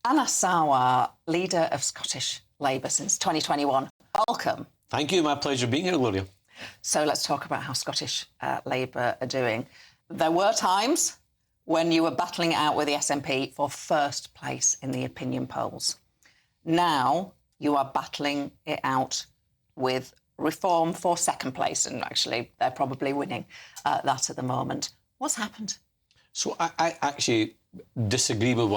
Anas Sarwar, leader of Scottish Labour since 2021. Welcome. Thank you. My pleasure being here, Gloria. So let's talk about how Scottish Labour are doing. There were times when you were battling it out with the SNP for first place in the opinion polls. Now you are battling it out with Reform for second place, and actually they're probably winning that at the moment. What's happened? So I actually disagree with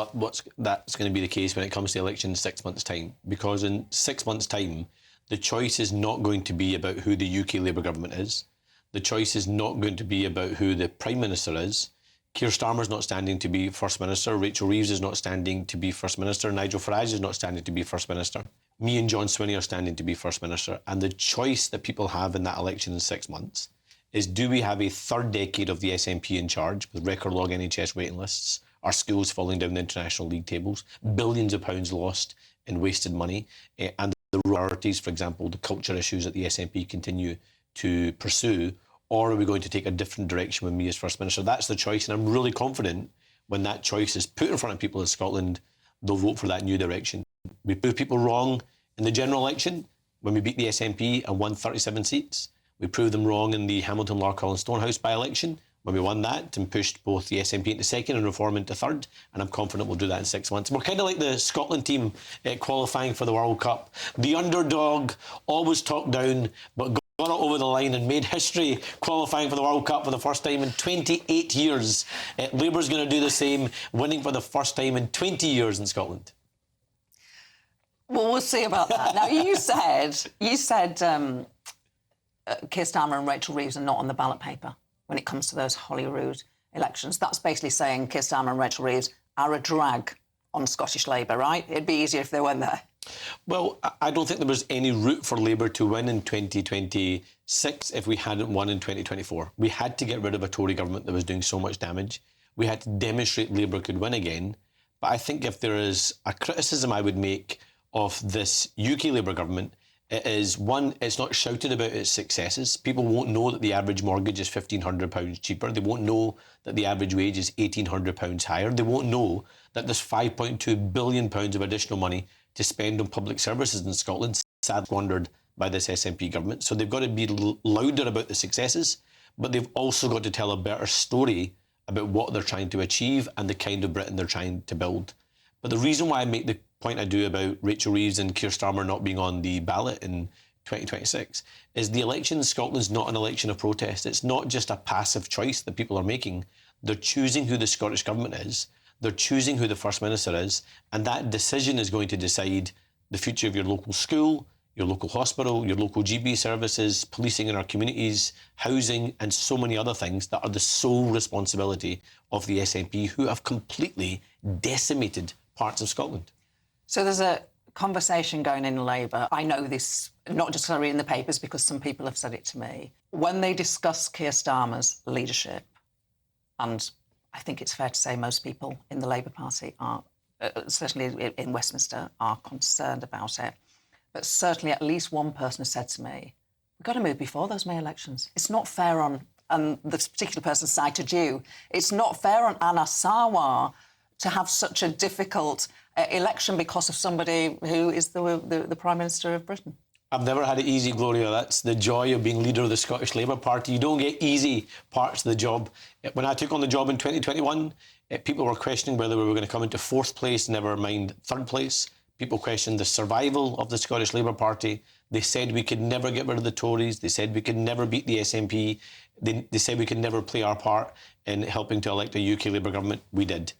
that's going to be the case when it comes to the election in 6 months' time, because in 6 months' time, the choice is not going to be about who the UK Labour government is. The choice is not going to be about who the Prime Minister is. Keir Starmer's not standing to be First Minister. Rachel Reeves is not standing to be First Minister. Nigel Farage is not standing to be First Minister. Me and John Swinney are standing to be First Minister. And the choice that people have in that election in 6 months is, do we have a third decade of the SNP in charge with record log NHS waiting lists, our schools falling down the international league tables, billions of pounds lost in wasted money, and the priorities, for example, the culture issues that the SNP continue to pursue, or are we going to take a different direction with me as First Minister? That's the choice, and I'm really confident when that choice is put in front of people in Scotland, they'll vote for that new direction. We proved people wrong in the general election when we beat the SNP and won 37 seats. We proved them wrong in the Hamilton, Larkhall and Stonehouse by-election when we won that and pushed both the SNP into second and Reform into third, and I'm confident we'll do that in 6 months. We're kind of like the Scotland team qualifying for the World Cup. The underdog, always talked down, but got it over the line and made history qualifying for the World Cup for the first time in 28 years. Labour's going to do the same, winning for the first time in 20 years in Scotland. Well, we'll see about that. Now, you said Keir Starmer and Rachel Reeves are not on the ballot paper when it comes to those Holyrood elections. That's basically saying Keir Starmer and Rachel Reeves are a drag on Scottish Labour, right? It'd be easier if they weren't there. Well, I don't think there was any route for Labour to win in 2026 if we hadn't won in 2024. We had to get rid of a Tory government that was doing so much damage. We had to demonstrate Labour could win again. But I think if there is a criticism I would make of this UK Labour government, it is, one, it's not shouted about its successes. People won't know that the average mortgage is £1,500 cheaper. They won't know that the average wage is £1,800 higher. They won't know that there's £5.2 billion of additional money to spend on public services in Scotland, sadly squandered by this SNP government. So they've got to be louder about the successes, but they've also got to tell a better story about what they're trying to achieve and the kind of Britain they're trying to build. But the reason why I make the point I do about Rachel Reeves and Keir Starmer not being on the ballot in 2026 is the election in Scotland is not an election of protest. It's not just a passive choice that people are making. They're choosing who the Scottish government is. They're choosing who the First Minister is. And that decision is going to decide the future of your local school, your local hospital, your local GB services, policing in our communities, housing, and so many other things that are the sole responsibility of the SNP, who have completely decimated parts of Scotland. So there's a conversation going in Labour. I know this, not just because I read in the papers, because some people have said it to me. When they discuss Keir Starmer's leadership, and I think it's fair to say most people in the Labour Party are, certainly in Westminster, are concerned about it. But certainly at least one person has said to me, we've got to move before those May elections. It's not fair on, and this particular person cited you, it's not fair on Anas Sarwar to have such a difficult election because of somebody who is the Prime Minister of Britain. I've never had it easy, Gloria. That's the joy of being leader of the Scottish Labour Party. You don't get easy parts of the job. When I took on the job in 2021, people were questioning whether we were going to come into fourth place, never mind third place. People questioned the survival of the Scottish Labour Party. They said we could never get rid of the Tories. They said we could never beat the SNP. They said we could never play our part in helping to elect a UK Labour government. We did.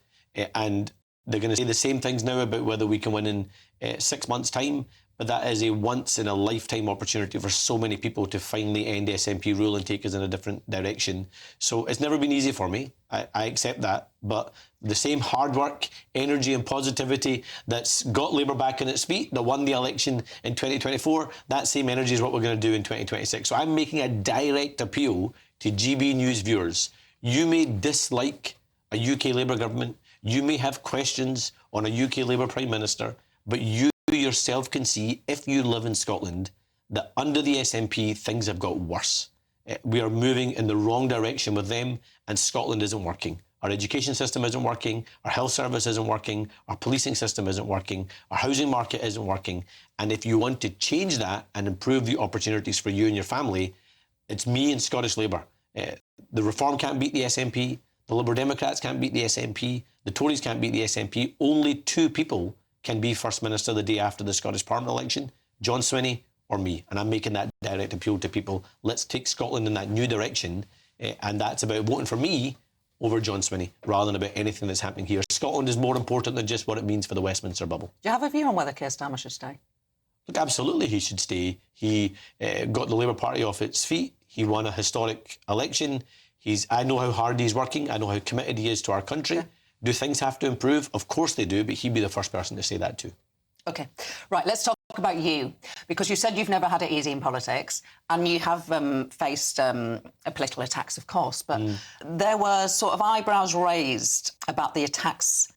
And they're going to say the same things now about whether we can win in 6 months' time. But that is a once-in-a-lifetime opportunity for so many people to finally end SNP rule and take us in a different direction. So it's never been easy for me. I accept that. But the same hard work, energy and positivity that's got Labour back on its feet, that won the election in 2024, that same energy is what we're going to do in 2026. So I'm making a direct appeal to GB News viewers. You may dislike a UK Labour government. You may have questions on a UK Labour Prime Minister, but you yourself can see, if you live in Scotland, that under the SNP, things have got worse. We are moving in the wrong direction with them, and Scotland isn't working. Our education system isn't working, our health service isn't working, our policing system isn't working, our housing market isn't working. And if you want to change that and improve the opportunities for you and your family, it's me and Scottish Labour. The Reform can't beat the SNP, the Liberal Democrats can't beat the SNP, the Tories can't beat the SNP. Only two people can be First Minister the day after the Scottish Parliament election, John Swinney or me. And I'm making that direct appeal to people. Let's take Scotland in that new direction. And that's about voting for me over John Swinney, rather than about anything that's happening here. Scotland is more important than just what it means for the Westminster bubble. Do you have a view on whether Keir Starmer should stay? Look, absolutely he should stay. He got the Labour Party off its feet. He won a historic election. I know how hard he's working. I know how committed he is to our country. Yeah. Do things have to improve? Of course they do, but he'd be the first person to say that too. OK. Right, let's talk about you, because you said you've never had it easy in politics, and you have faced political attacks, of course, but there were sort of eyebrows raised about the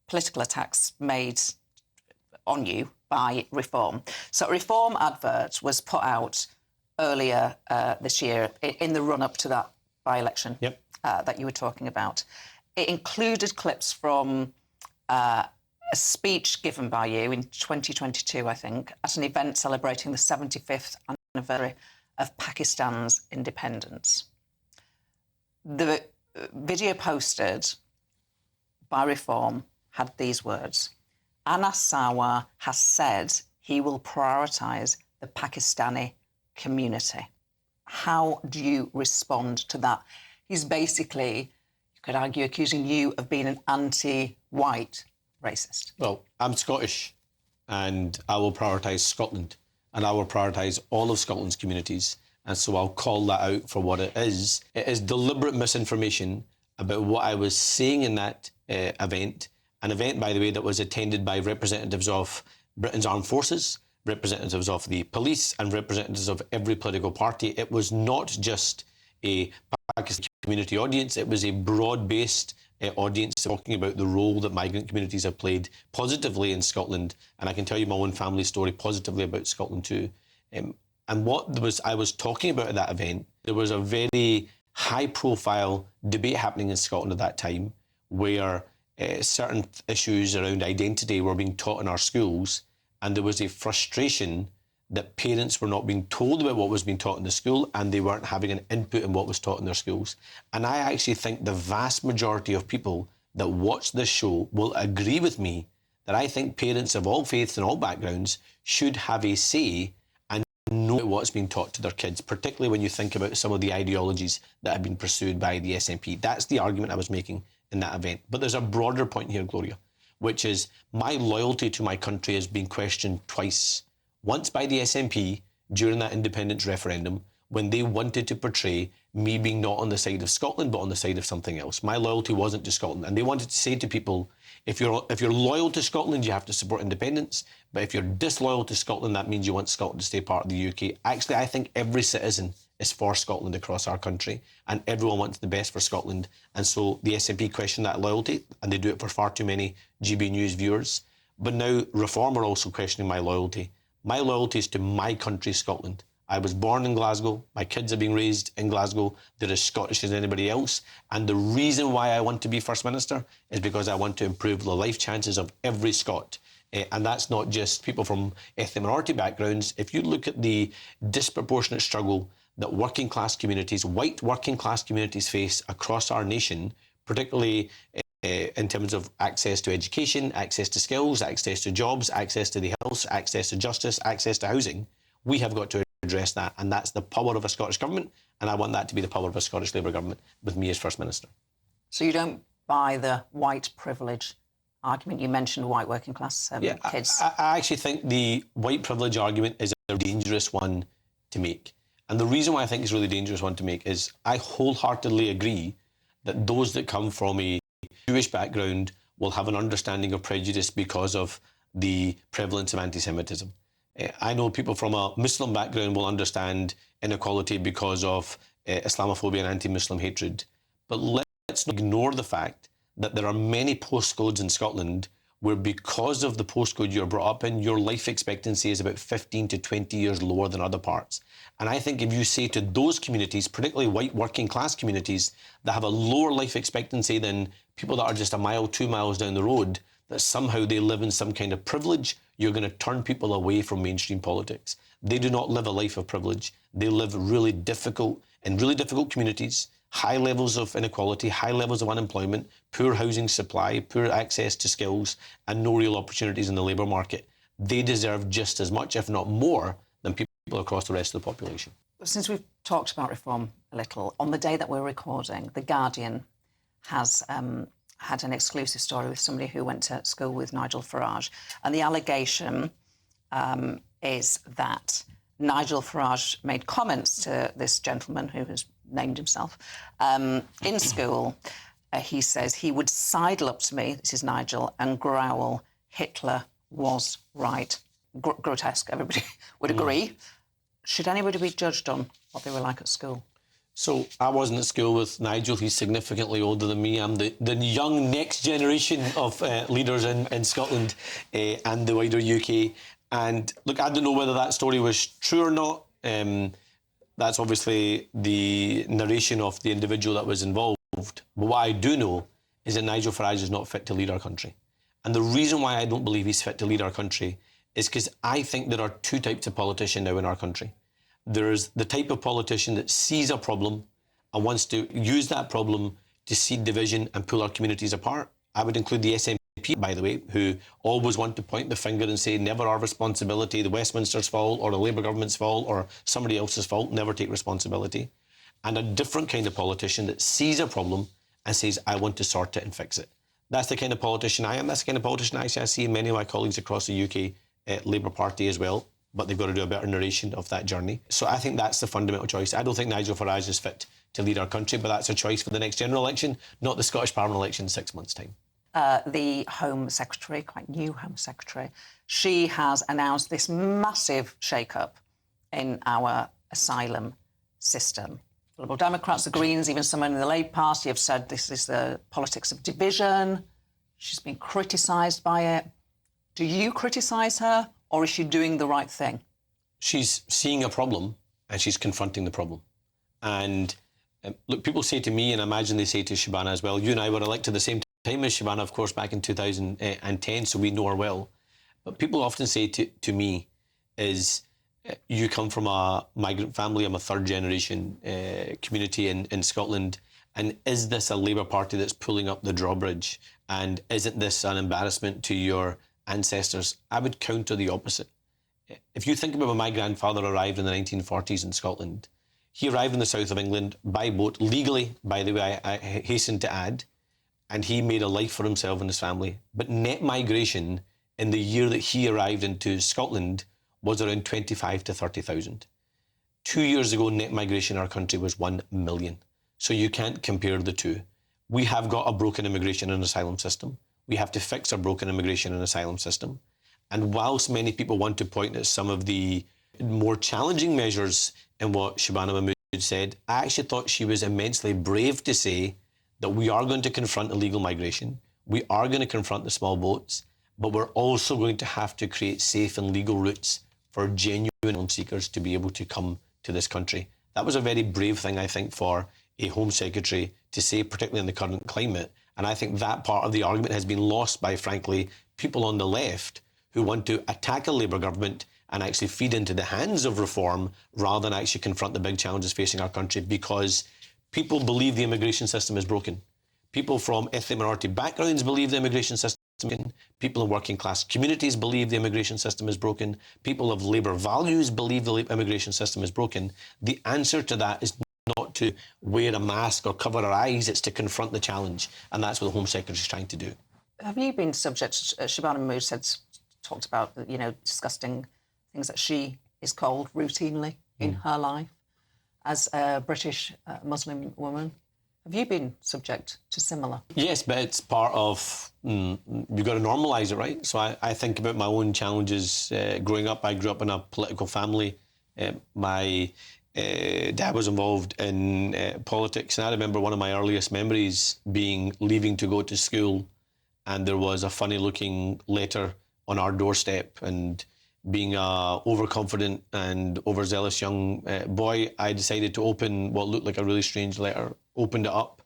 political attacks made on you by Reform. So a Reform advert was put out earlier this year in the run-up to that by-election that you were talking about. It included clips from a speech given by you in 2022, I think, at an event celebrating the 75th anniversary of Pakistan's independence. The video posted by Reform had these words: Anas Sarwar has said he will prioritise the Pakistani community. How do you respond to that? He's basically, you could argue, accusing you of being an anti-white racist. Well, I'm Scottish, and I will prioritise Scotland, and I will prioritise all of Scotland's communities, and so I'll call that out for what it is. It is deliberate misinformation about what I was saying in that event, an event, by the way, that was attended by representatives of Britain's armed forces, representatives of the police, and representatives of every political party. It was not just a Pakistani community audience, it was a broad-based audience talking about the role that migrant communities have played positively in Scotland. And I can tell you my own family story positively about Scotland too. And what I was talking about at that event, there was a very high-profile debate happening in Scotland at that time where certain issues around identity were being taught in our schools, and there was a frustration that parents were not being told about what was being taught in the school, and they weren't having an input in what was taught in their schools. And I actually think the vast majority of people that watch this show will agree with me that I think parents of all faiths and all backgrounds should have a say and know what's being taught to their kids, particularly when you think about some of the ideologies that have been pursued by the SNP. That's the argument I was making in that event. But there's a broader point here, Gloria, which is my loyalty to my country has been questioned twice. Once by the SNP during that independence referendum, when they wanted to portray me being not on the side of Scotland but on the side of something else. My loyalty wasn't to Scotland, and they wanted to say to people, if you're loyal to Scotland, you have to support independence, but if you're disloyal to Scotland, that means you want Scotland to stay part of the UK. Actually, I think every citizen is for Scotland across our country, and everyone wants the best for Scotland. And so the SNP question that loyalty, and they do it for far too many GB News viewers. But now Reform are also questioning my loyalty. My loyalty is to my country, Scotland. I was born in Glasgow. My kids are being raised in Glasgow. They're as Scottish as anybody else. And the reason why I want to be First Minister is because I want to improve the life chances of every Scot. And that's not just people from ethnic minority backgrounds. If you look at the disproportionate struggle that working class communities, white working class communities face across our nation, particularly in terms of access to education, access to skills, access to jobs, access to the health, access to justice, access to housing, we have got to address that. And that's the power of a Scottish government. And I want that to be the power of a Scottish Labour government with me as First Minister. So you don't buy the white privilege argument? You mentioned white working class kids. I actually think the white privilege argument is a dangerous one to make. And the reason why I think it's a really dangerous one to make is I wholeheartedly agree that those that come from a Jewish background will have an understanding of prejudice because of the prevalence of anti-Semitism. I know people from a Muslim background will understand inequality because of Islamophobia and anti-Muslim hatred. But let's not ignore the fact that there are many postcodes in Scotland where because of the postcode you're brought up in, your life expectancy is about 15 to 20 years lower than other parts. And I think if you say to those communities, particularly white working class communities that have a lower life expectancy than people that are just a mile, 2 miles down the road, that somehow they live in some kind of privilege, you're going to turn people away from mainstream politics. They do not live a life of privilege. They live in really difficult communities, high levels of inequality, high levels of unemployment, poor housing supply, poor access to skills, and no real opportunities in the labour market. They deserve just as much, if not more, than people across the rest of the population. Since we've talked about reform a little, on the day that we're recording, The Guardian has had an exclusive story with somebody who went to school with Nigel Farage. And the allegation is that Nigel Farage made comments to this gentleman who has named himself in school. He says he would sidle up to me, this is Nigel, and growl, "Hitler was right." Grotesque, everybody would agree. Should anybody be judged on what they were like at school? So I wasn't at school with Nigel. He's significantly older than me. I'm the young next generation of leaders in Scotland and the wider UK. And look, I don't know whether that story was true or not. That's obviously the narration of the individual that was involved. But what I do know is that Nigel Farage is not fit to lead our country. And the reason why I don't believe he's fit to lead our country is because I think there are two types of politician now in our country. There's the type of politician that sees a problem and wants to use that problem to seed division and pull our communities apart. I would include the SNP, by the way, who always want to point the finger and say never our responsibility, the Westminster's fault or the Labour government's fault or somebody else's fault, never take responsibility. And a different kind of politician that sees a problem and says, I want to sort it and fix it. That's the kind of politician I am. That's the kind of politician I see in many of my colleagues across the UK Labour Party as well. But they've got to do a better narration of that journey. So I think that's the fundamental choice. I don't think Nigel Farage is fit to lead our country, but that's a choice for the next general election, not the Scottish Parliament election in 6 months' time. The Home Secretary, quite new Home Secretary, she has announced this massive shake-up in our asylum system. The Liberal Democrats, the Greens, even someone in the Labour Party have said this is the politics of division. She's been criticised by it. Do you criticise her? Or is she doing the right thing? She's seeing a problem and she's confronting the problem. And look, people say to me, and I imagine they say to Shabana as well, you and I were elected at the same time as Shabana, of course, back in 2010, so we know her well. But people often say to me is, you come from a migrant family, I'm a third generation community in Scotland, and is this a Labour Party that's pulling up the drawbridge? And isn't this an embarrassment to your ancestors? I would counter the opposite. If you think about when my grandfather arrived in the 1940s in Scotland, he arrived in the south of England by boat, legally, by the way, I hasten to add, and he made a life for himself and his family. But net migration in the year that he arrived into Scotland was around 25 to 30,000. 2 years ago, net migration in our country was 1 million. So you can't compare the two. We have got a broken immigration and asylum system. We have to fix our broken immigration and asylum system. And whilst many people want to point at some of the more challenging measures in what Shabana Mahmood said, I actually thought she was immensely brave to say that we are going to confront illegal migration, we are going to confront the small boats, but we're also going to have to create safe and legal routes for genuine asylum seekers to be able to come to this country. That was a very brave thing, I think, for a Home Secretary to say, particularly in the current climate. And I think that part of the argument has been lost by, frankly, people on the left who want to attack a Labour government and actually feed into the hands of reform rather than actually confront the big challenges facing our country, because people believe the immigration system is broken. People from ethnic minority backgrounds believe the immigration system is broken. People in working class communities believe the immigration system is broken. People of Labour values believe the immigration system is broken. The answer to that is not to wear a mask or cover our eyes, it's to confront the challenge. And that's what the Home Secretary is trying to do. Have you been subject, Shabana Mahmood talked about, disgusting things that she is called routinely in her life as a British Muslim woman. Have you been subject to similar? Yes, but it's part of, you've got to normalise it, right? So I think about my own challenges growing up. I grew up in a political family. My dad was involved in politics, and I remember one of my earliest memories being leaving to go to school and there was a funny-looking letter on our doorstep, and being a overconfident and overzealous young boy, I decided to open what looked like a really strange letter, opened it up,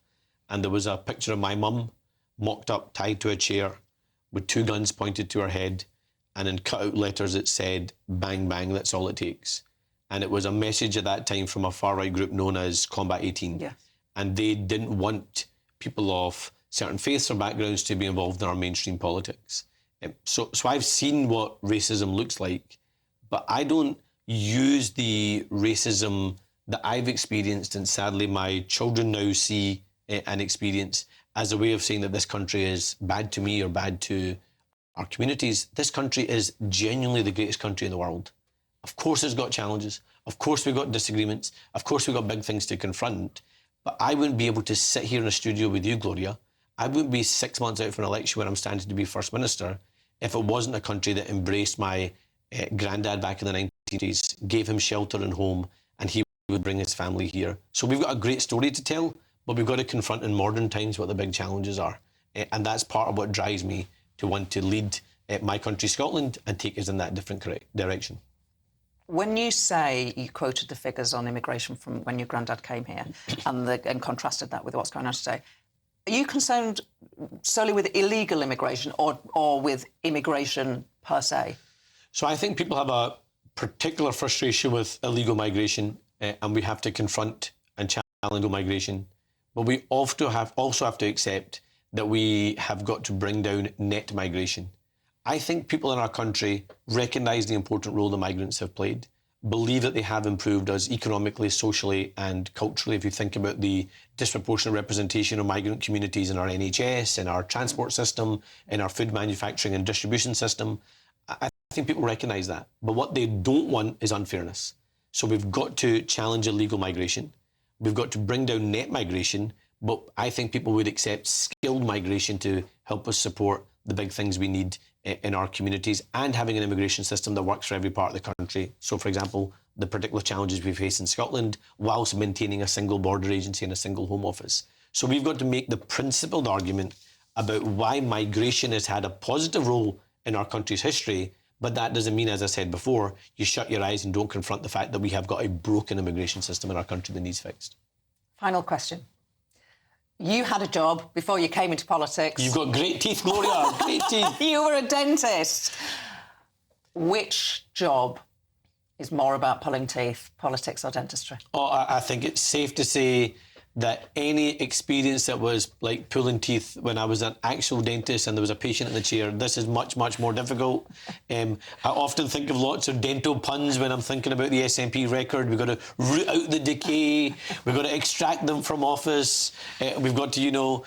and there was a picture of my mum, mocked up, tied to a chair, with 2 guns pointed to her head, and in cut-out letters it said, "Bang, bang, that's all it takes." And it was a message at that time from a far-right group known as Combat 18. Yes. And they didn't want people of certain faiths or backgrounds to be involved in our mainstream politics. So I've seen what racism looks like, but I don't use the racism that I've experienced, and sadly my children now see and experience, as a way of saying that this country is bad to me or bad to our communities. This country is genuinely the greatest country in the world. Of course it's got challenges. Of course we've got disagreements. Of course we've got big things to confront. But I wouldn't be able to sit here in a studio with you, Gloria. I wouldn't be 6 months out for an election where I'm standing to be First Minister if it wasn't a country that embraced my granddad back in the 1980s, gave him shelter and home, and he would bring his family here. So we've got a great story to tell, but we've got to confront in modern times what the big challenges are. And that's part of what drives me to want to lead my country, Scotland, and take us in that different direction. When you say, you quoted the figures on immigration from when your granddad came here and contrasted that with what's going on today, are you concerned solely with illegal immigration or with immigration per se? So I think people have a particular frustration with illegal migration, and we have to confront and challenge illegal migration. But we also have to accept that we have got to bring down net migration. I think people in our country recognise the important role the migrants have played, believe that they have improved us economically, socially and culturally. If you think about the disproportionate representation of migrant communities in our NHS, in our transport system, in our food manufacturing and distribution system, I think people recognise that. But what they don't want is unfairness. So we've got to challenge illegal migration. We've got to bring down net migration, but I think people would accept skilled migration to help us support the big things we need in our communities, and having an immigration system that works for every part of the country. So, for example, the particular challenges we face in Scotland, whilst maintaining a single border agency and a single Home Office. So we've got to make the principled argument about why migration has had a positive role in our country's history, but that doesn't mean, as I said before, you shut your eyes and don't confront the fact that we have got a broken immigration system in our country that needs fixed. Final question. You had a job before you came into politics. You've got great teeth, Gloria. Great teeth. You were a dentist. Which job is more about pulling teeth, politics or dentistry? Oh, I think it's safe to say that any experience that was like pulling teeth when I was an actual dentist and there was a patient in the chair, this is much, much more difficult. I often think of lots of dental puns when I'm thinking about the SNP record. We've got to root out the decay. We've got to extract them from office. We've got to,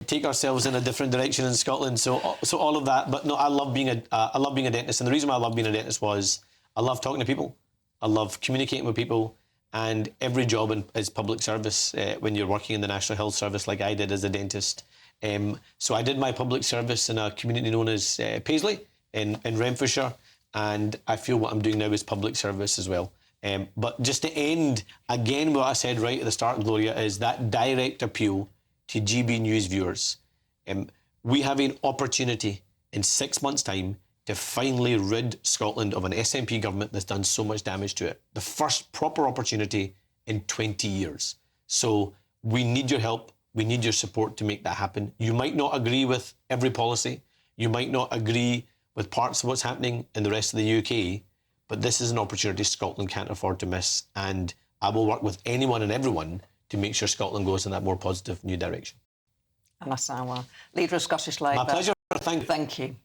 take ourselves in a different direction in Scotland. So all of that. But no, I love being a dentist. And the reason why I love being a dentist was I love talking to people. I love communicating with people. And every job is public service when you're working in the National Health Service like I did as a dentist. So I did my public service in a community known as Paisley in Renfrewshire, and I feel what I'm doing now is public service as well. But just to end, again, what I said right at the start, Gloria, is that direct appeal to GB News viewers. We have an opportunity in 6 months' time to finally rid Scotland of an SNP government that's done so much damage to it. The first proper opportunity in 20 years. So we need your help. We need your support to make that happen. You might not agree with every policy. You might not agree with parts of what's happening in the rest of the UK, but this is an opportunity Scotland can't afford to miss. And I will work with anyone and everyone to make sure Scotland goes in that more positive new direction. Anas Sarwar, leader of Scottish Labour. My pleasure. Thank you. Thank you.